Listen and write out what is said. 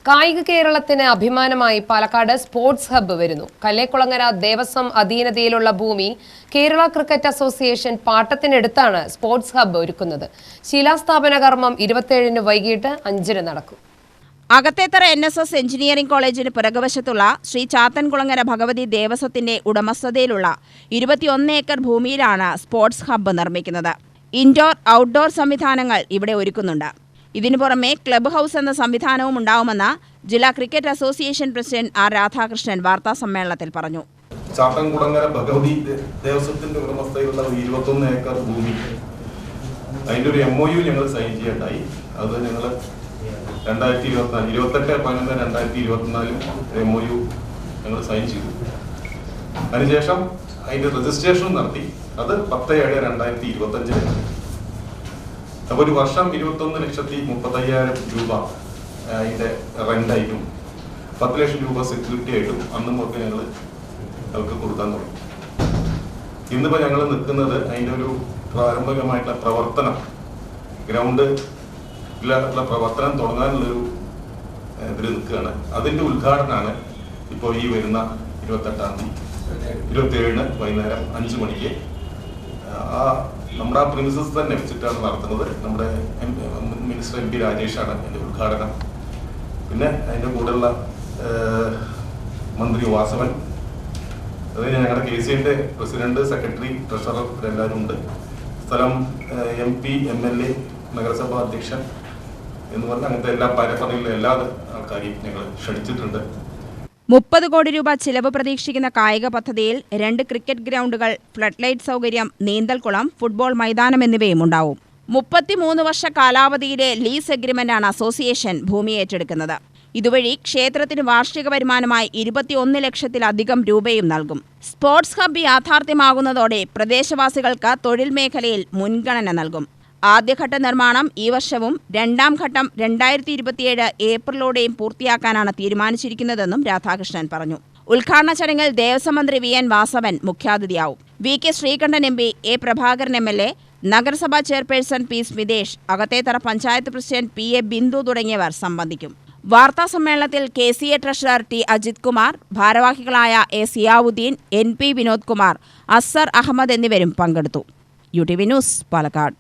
കായിക കേരളത്തിന് അഭിമാനമായി പാലക്കാട് സ്പോർട്സ് ഹബ്ബ് വരുന്നു. കല്ലേക്കുളങ്ങര ദേവസ്വം അധീനതയിലുള്ള ഭൂമി കേരള ക്രിക്കറ്റ് അസോസിയേഷൻ പാട്ടത്തിനെടുത്താണ് സ്പോർട്സ് ഹബ്ബ് ഒരുക്കുന്നത്. ശിലാസ്ഥാപന കർമ്മം 27-ന് വൈകിട്ട് 5-ന് നടക്കും. അകത്തേത്തറ NSS എഞ്ചിനീയറിംഗ് കോളേജിന് പിറകുവശത്തുള്ള ശ്രീ ചാത്തൻകുളങ്ങര ഭഗവതി ദേവസ്വത്തിന്റെ ഉടമസ്ഥതയിലുള്ള 21 ഏക്കർ ഭൂമിയിലാണ് സ്പോർട്സ് ഹബ്ബ് നിർമ്മിക്കുന്നത്. ഇൻഡോർ ഔട്ട്ഡോർ സംവിധാനങ്ങൾ ഇവിടെ ഒരുക്കുന്നുണ്ട്. ഇതിനു പുറമെ ക്ലബ് ഹൗസ് എന്ന സംവിധാനവും ഉണ്ടാവുമെന്ന് ജില്ലാ cricket association president R. Radhakrishnan വാർത്താസമ്മേളനത്തിൽ പറഞ്ഞു. ചാത്തൻകുളങ്ങര ഭഗവതി ദേവസ്വത്തിന്റെ ഉടമസ്ഥതയിലുള്ള 21 ഏക്കർ ഭൂമി അതിന്റെ ഒരു MOU ഞങ്ങൾ സൈൻ ചെയ്യണ്ടായി. അത് ഞങ്ങൾ 28/11/2024 MOU ഞങ്ങൾ സൈൻ ചെയ്തു. അതിനുശേഷം അതിന്റെ രജിസ്ട്രേഷൻ നടത്തി. അത് 10/7/2025 അപ്പോൾ ഒരു വർഷം 21,30,000 രൂപ അതിന്റെ റെന്റായിട്ടും 10 ലക്ഷം രൂപ സെക്യൂരിറ്റി ആയിട്ടും അന്നുമൊക്കെ ഞങ്ങൾ അവർക്ക് കൊടുക്കാൻ തുടങ്ങി. ഇന്നിപ്പോൾ ഞങ്ങൾ നിൽക്കുന്നത് അതിൻ്റെ ഒരു പ്രാരംഭികമായിട്ടുള്ള പ്രവർത്തനം ഗ്രൗണ്ടിലുള്ള പ്രവർത്തനം തുടങ്ങാനുള്ളൊരു ഇതിൽ നിൽക്കുകയാണ്. അതിൻ്റെ ഉദ്ഘാടനമാണ് ഇപ്പോൾ ഈ വരുന്ന 27-ന് വൈകുന്നേരം 5 മണിക്ക് നമ്മുടെ പ്രിമിസസ് തന്നെ വെച്ചിട്ടാണ് നടത്തുന്നത്. നമ്മുടെ മിനിസ്റ്റർ MP രാജേഷാണ് അതിൻ്റെ ഉദ്ഘാടനം. പിന്നെ അതിൻ്റെ കൂടെയുള്ള മന്ത്രി വാസവൻ, അത് ഞങ്ങളുടെ KCന്റെ പ്രസിഡന്റ്, സെക്രട്ടറി, ട്രഷറർ ഇവരെല്ലാവരും ഉണ്ട്. സ്ഥലം MP MLA നഗരസഭാ അധ്യക്ഷൻ എന്ന് പറഞ്ഞാൽ അങ്ങനത്തെ എല്ലാ പരപ്പറയിലുള്ള എല്ലാ ആൾക്കാരെയും ഞങ്ങൾ ക്ഷണിച്ചിട്ടുണ്ട്. 30 കോടി രൂപ ചിലവ് പ്രതീക്ഷിക്കുന്ന കായിക പദ്ധതിയിൽ 2 ക്രിക്കറ്റ് ഗ്രൗണ്ടുകൾ, ഫ്ലഡ് ലൈറ്റ് സൗകര്യം, നീന്തൽക്കുളം, ഫുട്ബോൾ മൈതാനം എന്നിവയും ഉണ്ടാവും. 33 വർഷ കാലാവധിയിലെ ലീസ് എഗ്രിമെന്റാണ് അസോസിയേഷൻ ഭൂമി ഏറ്റെടുക്കുന്നത്. ഇതുവഴി ക്ഷേത്രത്തിന് വാർഷിക വരുമാനമായി 21 ലക്ഷത്തിലധികം രൂപയും നൽകും. സ്പോർട്സ് ഹബ്ബ് യാഥാർത്ഥ്യമാകുന്നതോടെ പ്രദേശവാസികൾക്ക് തൊഴിൽ മേഖലയിൽ മുൻഗണന നൽകും. ആദ്യഘട്ട നിർമ്മാണം ഈ വർഷവും 2ാം ഘട്ടം 2027 ഏപ്രിലോടെയും പൂർത്തിയാക്കാനാണ് തീരുമാനിച്ചിരിക്കുന്നതെന്നും രാധാകൃഷ്ണൻ പറഞ്ഞു. ഉദ്ഘാടന ചടങ്ങിൽ ദേവസ്വം മന്ത്രി VN വാസവൻ മുഖ്യാതിഥിയാവും. VK Sreekantan MP, A. Prabhakaran MLA, നഗരസഭാ chairperson P. Smithesh, Akathethara panchayat president PA Bindu തുടങ്ങിയവർ സംബന്ധിക്കും. വാർത്താസമ്മേളനത്തിൽ KCA treasurer T. Ajith Kumar, ഭാരവാഹികളായ A. സിയാവുദ്ദീൻ, NP വിനോദ് കുമാർ, അസർ അഹമ്മദ് എന്നിവരും പങ്കെടുത്തു. UTV news, Palakkad.